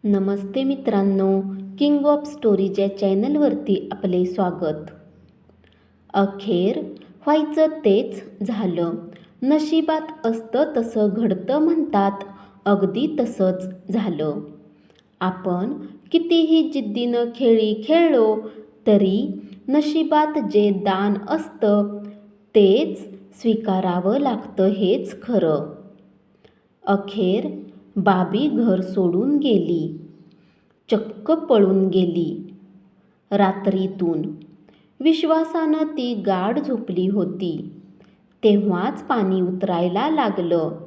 नमस्ते मित्रांनो, king of stories या चॅनलवरती आपले स्वागत. अखेर व्हायचं तेच झालं. नशिबात असतं तसं घडतं म्हणतात, अगदी तसंच झालं. आपण कितीही जिद्दीनं खेळी खेळलो तरी नशिबात जे दान असतं तेच स्वीकारावं लागतं हेच खरं. अखेर बाबी घर सोडून गेली, चक्क पळून गेली. रात्रीतून विश्वासानं ती गाढ झोपली होती तेव्हाच पाणी उतरायला लागलं.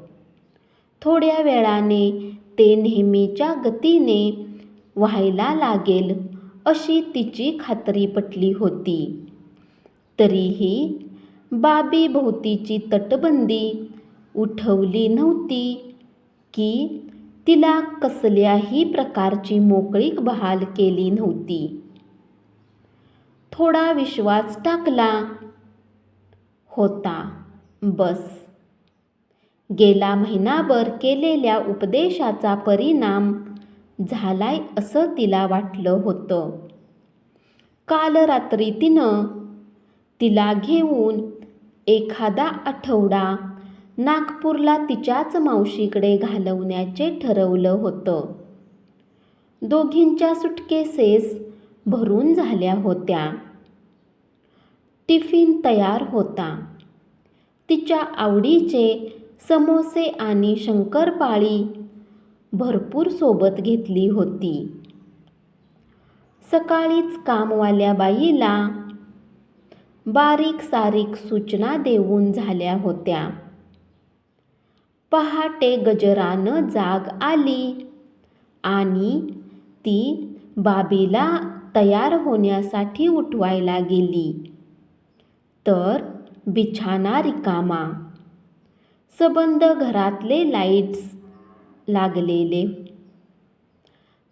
थोड्या वेळाने ते नेहमीच्या गतीने व्हायला लागेल अशी तिची खात्री पटली होती. तरीही बाबी भोवतीची तटबंदी उठवली नव्हती की तिला कसल्याही प्रकारची मोकळीक बहाल केली नव्हती. थोडा विश्वास टाकला होता बस. गेला महिनाभर केलेल्या उपदेशाचा परिणाम झालाय असं तिला वाटलं होतं. काल रात्री तिला घेऊन एखादा आठवडा नागपूरला तिच्याच मावशीकडे घालवण्याचे ठरवलं होतं. दोघींच्या सुटकेसेस भरून झाल्या होत्या. टिफिन तयार होता. तिच्या आवडीचे समोसे आणि शंकरपाळी भरपूर सोबत घेतली होती. सकाळीच कामवाल्या बाईला बारीक सारीक सूचना देऊन झाल्या होत्या. पहाटे गजरानं जाग आली आणि ती बाबीला तयार होण्यासाठी उठवायला गेली तर बिछाना रिकामा. सबंध घरातले लाईट्स लागलेले.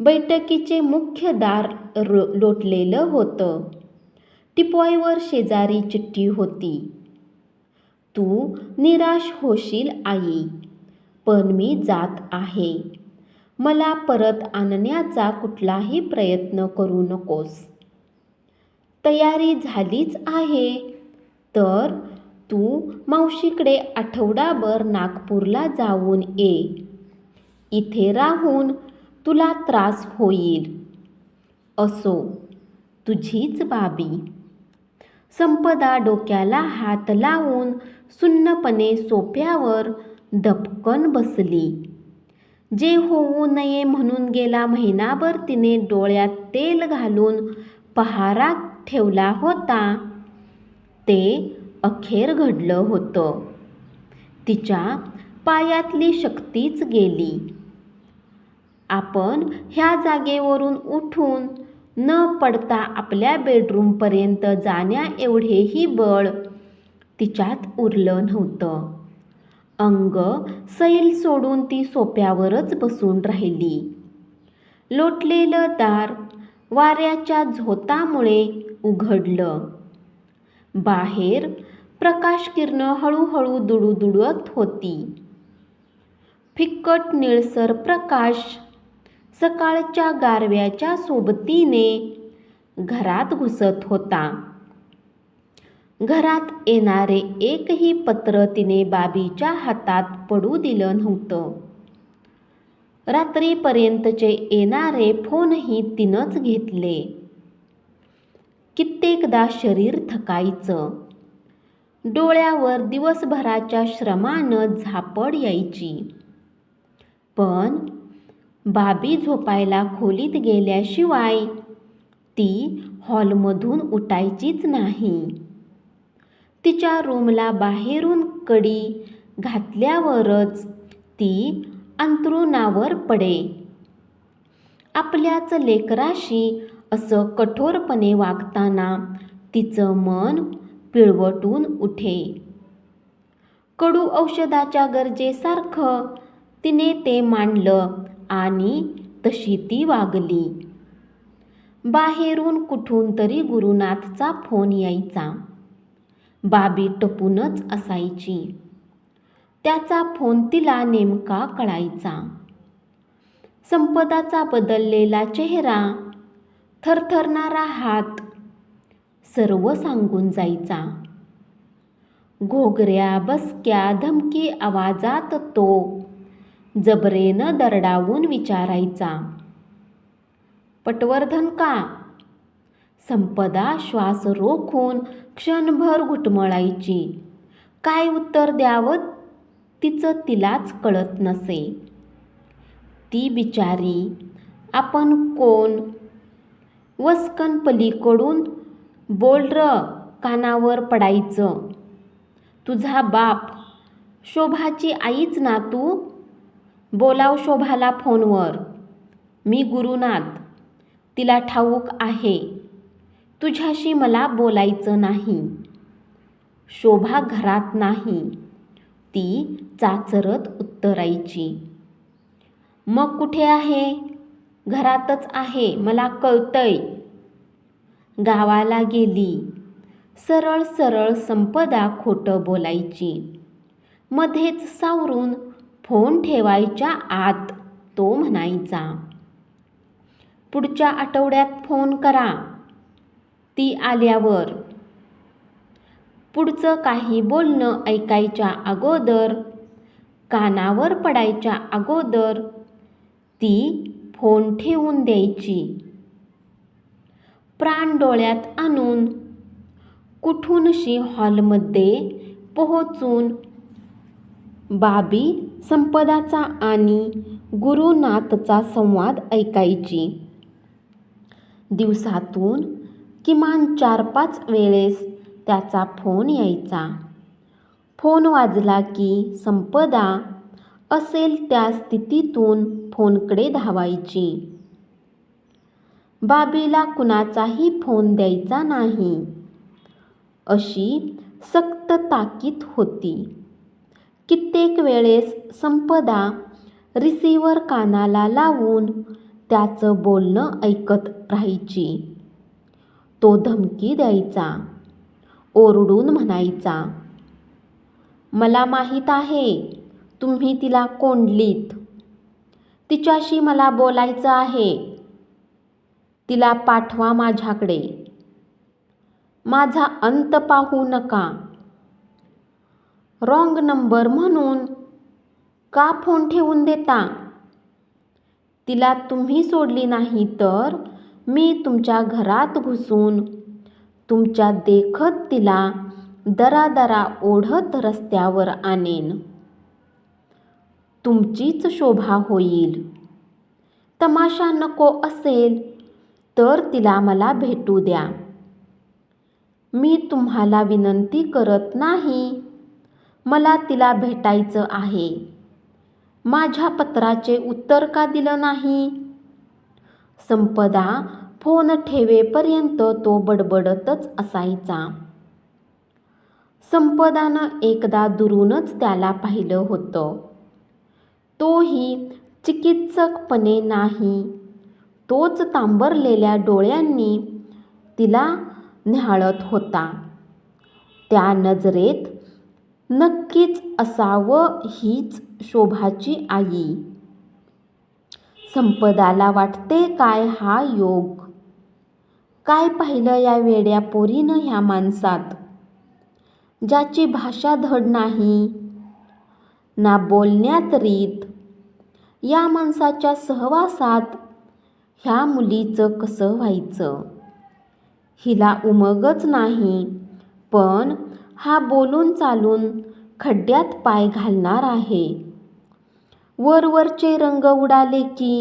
बैठकीचे मुख्य दार लोटलेलं होतं. टिपॉयवर शेजारी चिठ्ठी होती. तू निराश होशील आई, पण मी जात आहे. मला परत आणण्याचा कुठलाही प्रयत्न करू नकोस. तयारी झालीच आहे तर तू मावशीकडे आठवडाभर नागपूरला जाऊन ये. इथे राहून तुला त्रास होईल. असो, तुझीच बाबी. संपदा डोक्याला हात लावून सुन्नपणे सोफ्यावर दबकन बसली. जे होऊ नये म्हणून गेला महिनाभर तिने डोळ्यात तेल घालून पहारा ठेवला होता ते अखेर घडलं होतं. तिच्या पायातली शक्तीच गेली. आपण ह्या जागेवरून उठून न पडता आपल्या बेडरूमपर्यंत जाण्याएवढेही बळ तिच्यात उरलं नव्हतं. अंग सैल सोडून ती सोफ्यावरच बसून राहिली. लोटलेलं दार वाऱ्याच्या झोतामुळे उघडलं. बाहेर प्रकाशकिरणं हळूहळू दुडूदुडत होती. फिक्कट निळसर प्रकाश सकाळच्या गारव्याच्या सोबतीने घरात घुसत होता. घरात येणारे एकही पत्र तिने बाबीच्या हातात पडू दिलं नव्हतं. रात्रीपर्यंतचे येणारे फोनही तिनंच घेतले. कित्येकदा शरीर थकायचं. डोळ्यावर दिवसभराच्या श्रमानं झापड यायची. पण बाबी झोपायला खोलीत गेल्याशिवाय ती हॉलमधून उठायचीच नाही. तिच्या रूमला बाहेरून कडी घातल्यावरच ती अंथरुणावर पडे. आपल्याच लेकराशी असं कठोरपणे वागताना तिचं मन पिळवटून उठे. कडू औषधाच्या गरजेसारखं तिने ते मांडलं आणि तशी ती वागली. बाहेरून कुठून तरी गुरुनाथचा फोन यायचा. बाबी टपूनच असायची. त्याचा फोन तिला नेमका कळायचा. संपदाचा बदललेला चेहरा, थरथरणारा हात सर्व सांगून जायचा. घोगऱ्या बसक्या धमकी आवाजात तो जबरेनं दरडावून विचारायचा, पटवर्धन का? संपदा श्वास रोखून क्षणभर घुटमळायची. काय उत्तर द्यावं तिचं तिलाच कळत नसे. ती बिचारी आपण कोण? वस्कन पलीकडून बोल र, कानावर पडायचं. तुझा बाप, शोभाची आईच ना तू? बोलाव शोभाला फोनवर. मी गुरुनाथ. तिला ठाऊक आहे तुझ्याशी मला बोलायचं नाही. शोभा घरात नाही, ती चाचरत उत्तरायची. मग कुठे आहे? घरातच आहे, मला कळतंय. गावाला गेली. सरळ सरळ संपदा खोटं बोलायची. मध्येच सावरून फोन ठेवायच्या आत तो म्हणायचा, पुढच्या आठवड्यात फोन करा, ती आल्यावर. पुढचं काही बोलणं ऐकायच्या अगोदर, कानावर पडायच्या अगोदर ती फोन ठेवून द्यायची. प्राण डोळ्यात आणून कुठूनशी हॉलमध्ये पोहोचून बाबी संपदाचा आणि गुरुनाथचा संवाद ऐकायची. दिवसातून किमान 4-5 वेळेस त्याचा फोन यायचा. फोन वाजला की संपदा असेल त्या स्थितीतून फोनकडे धावायची. बाबीला कुणाचाही फोन द्यायचा नाही, अशी सक्त ताकीद होती. कित्येक वेळेस संपदा रिसिव्हर कानाला लावून त्याचं बोलणं ऐकत राहायची. तो धमकी द्यायचा, ओरडून म्हणायचा, मला माहीत आहे तुम्ही तिला कोंडलीत. तिच्याशी मला बोलायचं आहे. तिला पाठवा माझ्याकडे. माझा अंत पाहू नका. रॉंग नंबर म्हणून का फोन ठेवून देता? तिला तुम्ही सोडली नाही तर मी तुमच्या घरात घुसून तुमच्या देखत तिला दरादरा ओढत रस्त्यावर आणेन. तुमचीच शोभा होईल. तमाशा नको असेल तर तिला मला भेटू द्या. मी तुम्हाला विनंती करत नाही, मला तिला भेटायचं आहे. माझ्या पत्राचे उत्तर का दिलं नाही? संपदा फोन ठेवेपर्यंत तो बडबडतच असायचा. संपदानं एकदा दुरूनच त्याला पाहिलं होतं. तोही चिकित्सकपणे नाही, तोच तांबरलेल्या डोळ्यांनी तिला न्याहाळत होता. त्या नजरेत नक्कीच असावं हीच शोभाची आई. संपदाला वाटते काय हा योग? काय पाहिलं या वेड्या पोरीनं ह्या माणसात? ज्याची भाषा धड नाही ना बोलण्यात रीत. या माणसाच्या सहवासात ह्या मुलीचं कसं व्हायचं? हिला उमगच नाही, पण हा बोलून चालून खड्ड्यात पाय घालणार आहे. वरवरचे रंग उडाले की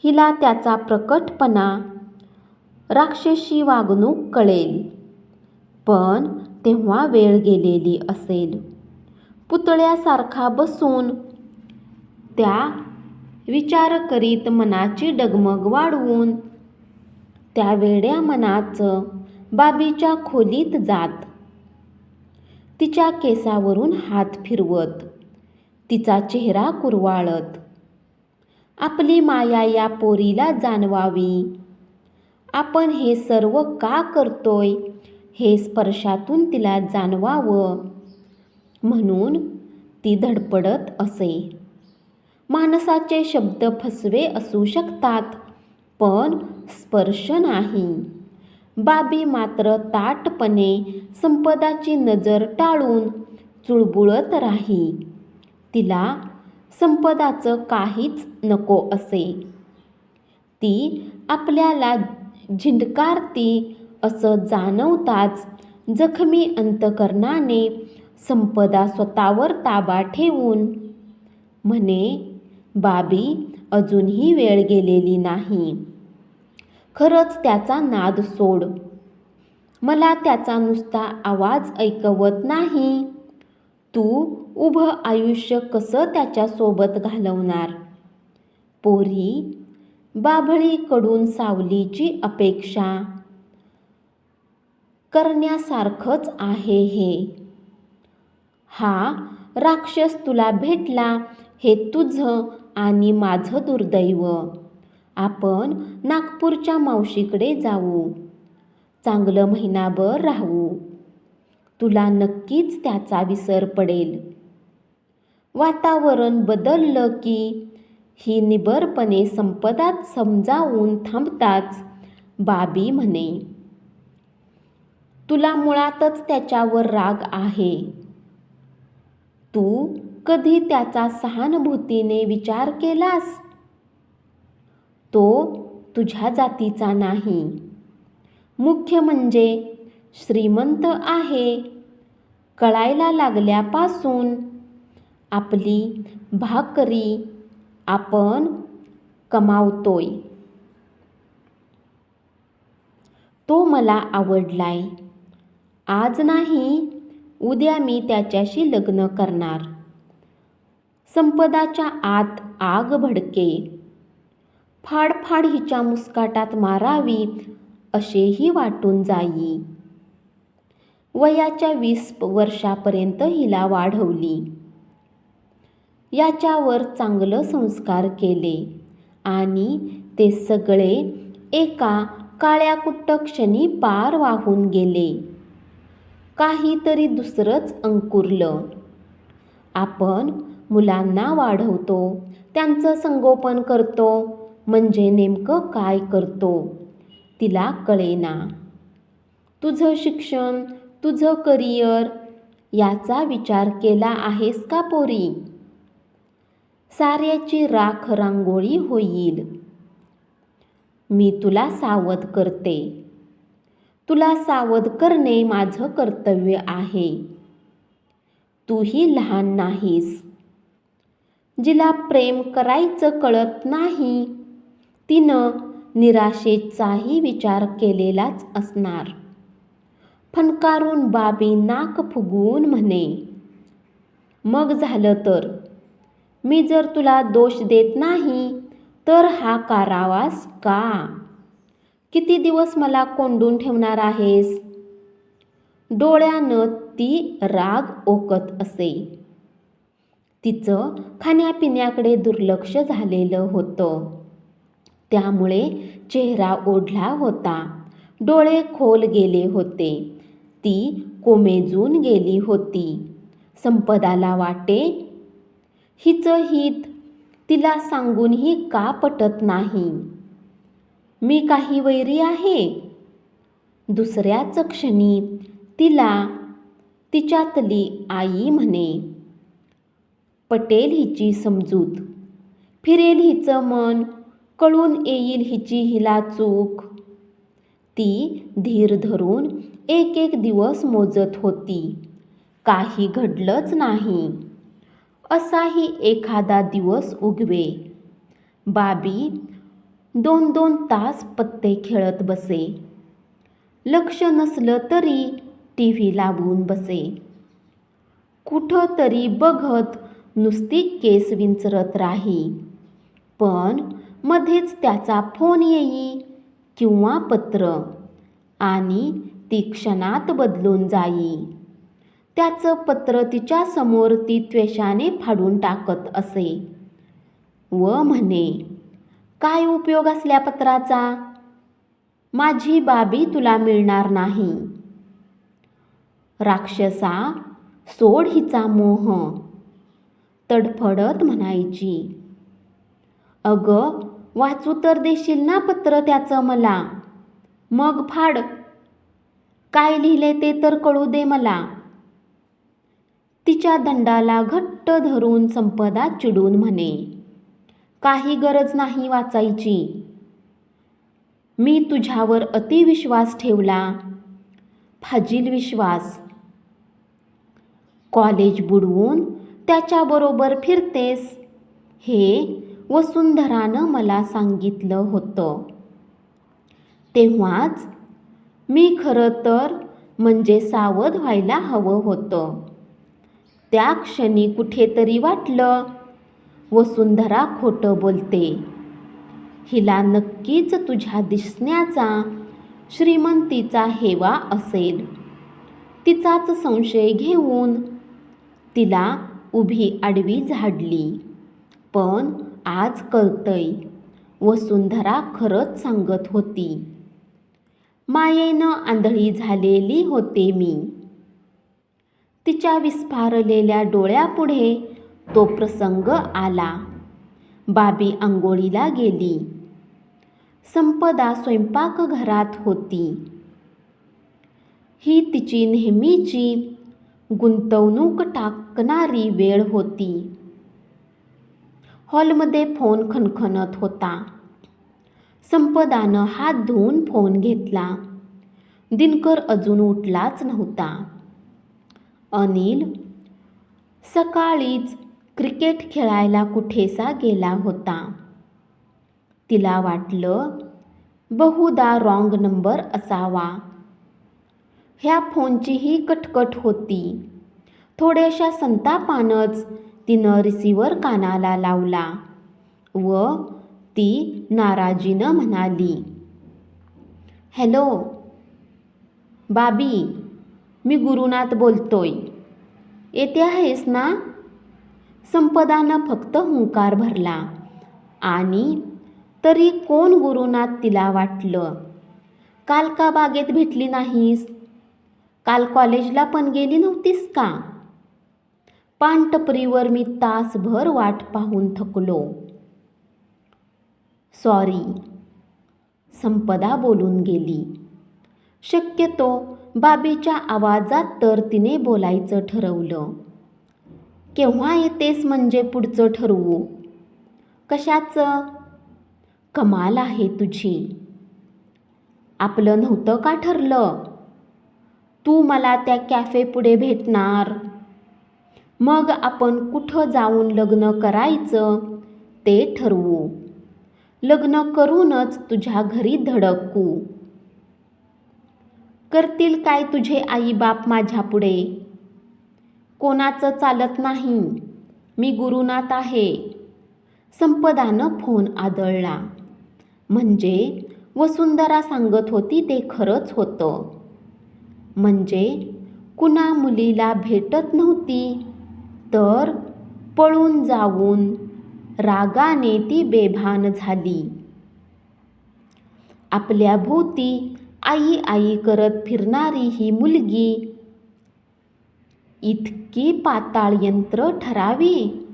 हिला त्याचा प्रकटपणा, राक्षसी वागणूक कळेल. पण तेव्हा वेळ गेलेली असेल. पुतळ्यासारखा बसून त्या विचार करीत मनाची डगमग वाढवून त्या वेड्या मनाचं बाबीच्या खोलीत जात, तिच्या केसावरून हात फिरवत, तिचा चेहरा कुरवाळत, आपली माया या पोरीला जाणवावी. आपण हे सर्व का करतोय हे स्पर्शातून तिला जाणवावं म्हणून ती धडपडत असे. माणसाचे शब्द फसवे असू शकतात, पण स्पर्श नाही. बाबी मात्र ताठपणे संपदाची नजर टाळून चुळबुळत राही. तिला संपदाचं काहीच नको असे. ती आपल्याला झिंडकारती असं जाणवताच जखमी अंतकरणाने संपदा स्वतःवर ताबा ठेवून म्हणे, बाबी, अजूनही वेळ गेलेली नाही. खरंच त्याचा नाद सोड. मला त्याचा नुसता आवाज ऐकवत नाही. तू उभं आयुष्य कसं त्याच्यासोबत घालवणार? पोरी, बाभळीकडून सावलीची अपेक्षा करण्यासारखंच आहे हे. हा राक्षस तुला भेटला हे तुझं आणि माझं दुर्दैव. आपण नागपूरच्या मावशीकडे जाऊ. चांगलं महिनाभर राहू. तुला नक्कीच त्याचा विसर पडेल. वातावरण बदललं की ही निबरपणे संपदात समजावून थांबताच बाबी म्हणे, तुला मुळातच त्याच्यावर राग आहे. तू कधी त्याचा सहानुभूतीने विचार केलास? तो तुझ्या जातीचा नाही. मुख्य म्हणजे श्रीमंत आहे. कळायला लागल्यापासून आपली भाकरी आपण कमावतोय. तो मला आवडलाय. आज नाही, उद्या मी त्याच्याशी लग्न करणार. संपदाच्या आत आग भडके. फाडफाड हिच्या मुस्काटात मारावी असेही वाटून जाई. वयाच्या 20 वर्षापर्यंत हिला वाढवली. याच्यावर चांगलं संस्कार केले आणि ते सगळे एका काळ्याकुट्ट क्षणी पार वाहून गेले. काहीतरी दुसरंच अंकुरलं. आपण मुलांना वाढवतो, त्यांचं संगोपन करतो, म्हणजे नेमकं काय करतो तिला कळेना. तुझं शिक्षण, तुझं करिअर याचा विचार केला आहेस का पोरी? साऱ्याची राख रांगोळी होईल. मी तुला सावध करते. तुला सावध करणे माझं कर्तव्य आहे. तूही लहान नाहीस. जिला प्रेम करायचं कळत नाही तिनं निराशेचाही विचार केलेलाच असणार. फणकारून बाबी नाक फुगवून म्हणे, मग झालं तर? मी जर तुला दोष देत नाही तर हा कारावास का? किती दिवस मला कोंडून ठेवणार आहेस? डोळ्यानं ती राग ओकत असे. तिचं खाण्यापिण्याकडे दुर्लक्ष झालेलं होतं. त्यामुळे चेहरा ओढला होता. डोळे खोल गेले होते. ती कोमेजून गेली होती. संपदाला वाटे, हिचं हित तिला सांगूनही का पटत नाही. मी काही वैरी आहे? दुसऱ्याच क्षणी तिला तिच्यातली आई म्हणे, पटेल हिची समजूत, फिरेल हिचं मन, कळून येईल हिची हिला चूक. ती धीर धरून एक एक दिवस मोजत होती. काही घडलंच नाही. असाही एखादा दिवस उगवे. बाबी 2-2 तास पत्ते खेळत बसे. लक्ष नसलं तरी टीव्ही लावून बसे. कुठं तरी बघत नुसती केस विंचरत राही. पण मध्येच त्याचा फोन येई किंवा पत्र आणि ती क्षणात बदलून जाई. त्याचं पत्र तिच्यासमोर ती त्वेषाने फाडून टाकत असे व म्हणे, काय उपयोग असल्या पत्राचा? माझी बाबी तुला मिळणार नाही. राक्षसा, सोड हिचा मोह, तडफडत म्हणायची. अगं, वाचू तर देशील ना पत्र त्याचं मला? मग फाड. काय लिहिले ते तर कळू दे मला. तिच्या दंडाला घट्ट धरून संपदा चिडून म्हणे, काही गरज नाही वाचायची. मी तुझ्यावर अतिविश्वास ठेवला, फाजील विश्वास. कॉलेज बुडवून त्याच्याबरोबर फिरतेस हे वसुंधरानं मला सांगितलं होतं. तेव्हाच मी खरं तर म्हणजे सावध व्हायला हवं होतं. त्या क्षणी कुठेतरी वाटलं वसुंधरा खोटं बोलते. हिला नक्कीच तुझ्या दिसण्याचा श्रीमंतीचा हेवा असेल. तिचाच संशय घेऊन तिला उभी आडवी झाडली. पण आज कळतंय वसुंधरा खरंच सांगत होती. मायेनं आंधळी झालेली होते मी. तिच्या विस्फारलेल्या डोळ्यापुढे तो प्रसंग आला. बाबी आंघोळीला गेली. संपदा स्वयंपाकघरात होती. ही तिची नेहमीची गुंतवणूक टाकणारी वेळ होती. हॉलमध्ये फोन खणखणत होता. संपदानं हात धुवून फोन घेतला. दिनकर अजून उठलाच नव्हता. अनिल सकाळीच क्रिकेट खेळायला कुठेसा गेला होता. तिला वाटलं बहुधा रॉंग नंबर असावा. ह्या फोनचीही कटकट होती. थोड्याशा संतापानंच तिनं रिसिव्हर कानाला लावला व ती नाराजीनं म्हणाली, हॅलो बाबी, मी गुरुनाथ बोलतोय. येते आहेस ना? संपदानं फक्त हुंकार भरला आणि तरी कोण गुरुनाथ तिला वाटलं. काल का बागेत भेटली नाहीस? काल कॉलेजला पण गेली नव्हतीस का? पानटपरीवर मी तासभर वाट पाहून थकलो. सॉरी, संपदा बोलून गेली. शक्यतो बाबीच्या आवाजात तर तिने बोलायचं ठरवलं. केव्हा येतेस म्हणजे पुढचं ठरवू. कशाचं? कमाल आहे तुझी. आपलं नव्हतं का ठरलं? तू मला त्या कॅफे पुढे भेटणार. मग आपण कुठं जाऊन लग्न करायचं ते ठरवू. लग्न करूनच तुझ्या घरी धडकू. करतील काय तुझे आई बाप माझ्या पुढे? कोणाचं चालत नाही. मी गुरुनाथ आहे. संपदानं फोन आदळला. म्हणजे वसुंधरा सांगत होती ते खरंच होतं. म्हणजे कुणा मुलीला भेटत नव्हती तर पळून जाऊन रागाने ती बेभान झाली. आपल्या भोवती आई आई करत फिरणारी ही मुलगी इतकी पाताळ यंत्र ठरावी.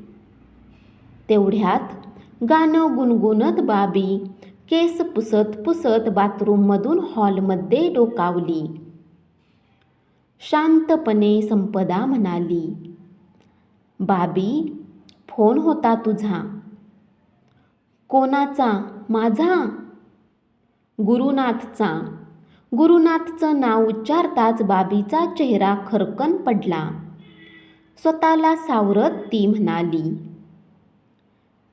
तेवढ्यात गाणं गुणगुणत बाबी केस पुसत पुसत बाथरूममधून हॉलमध्ये डोकावली. शांतपणे संपदा म्हणाली, बाबी, फोन होता तुझा. कोणाचा? माझा? गुरुनाथचा. गुरुनाथचं नाव उच्चारताच बाबीचा चेहरा खरकन पडला. स्वतःला सावरत ती म्हणाली,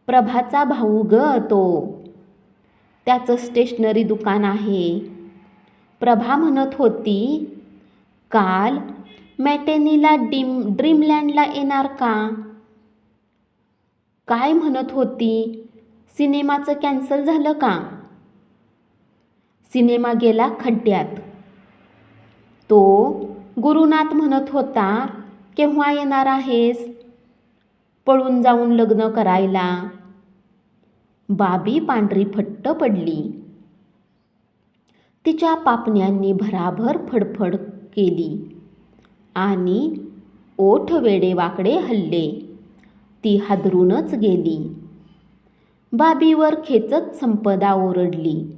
प्रभाचा भाऊ ग तो. त्याचं स्टेशनरी दुकान आहे. प्रभा म्हणत होती काल मॅटेनीला ड्रीमलँडला येणार का? काय म्हणत होती? सिनेमाचं कॅन्सल झालं का? सिनेमा गेला खड्ड्यात. तो गुरुनाथ म्हणत होता केव्हा येणार आहेस पळून जाऊन लग्न करायला. बाबी पांढरी फट्ट पडली. तिच्या पापण्यांनी भराभर फडफड केली आणि ओठ वेडेवाकडे हलले. ती हादरूनच गेली. बाबीवर खेचत संपदा ओरडली.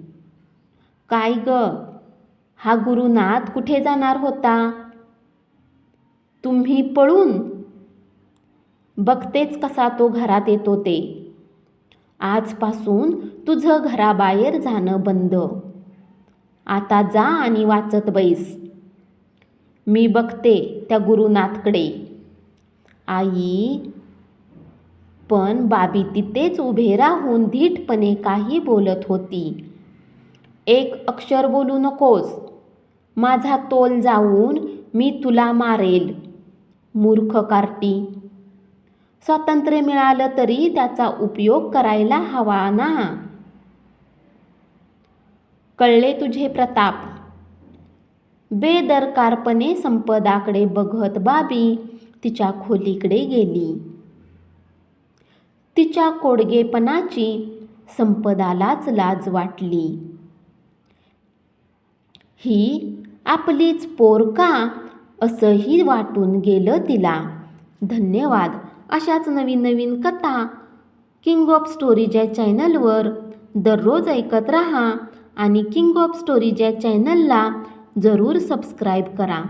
काय ग, हा गुरुनाथ कुठे जाणार होता? तुम्ही पळून? बघतेच कसा तो घरात येतो ते. आजपासून तुझं घराबाहेर जाणं बंद. आता जा आणि वाचत बैस. मी बघते त्या गुरुनाथकडे. आई. पण बाबी तिथेच उभे राहून धीटपणे काही बोलत होती. एक अक्षर बोलू नकोस. माझा तोल जाऊन मी तुला मारेल. मूर्ख कार्टी. स्वातंत्र्य मिळालं तरी त्याचा उपयोग करायला हवा ना. कळले तुझे प्रताप. बेदरकारपणे संपदाकडे बघत बाबी तिच्या खोलीकडे गेली. तिच्या कोडगेपणाची संपदालाच लाज वाटली. ही आपलीच पोर का, असंही वाटून गेलं तिला. धन्यवाद. अशाच नवीन नवीन कथा किंग ऑफ स्टोरीज या चॅनलवर दररोज ऐकत राहा आणि किंग ऑफ स्टोरीज या चॅनलला जरूर सबस्क्राईब करा.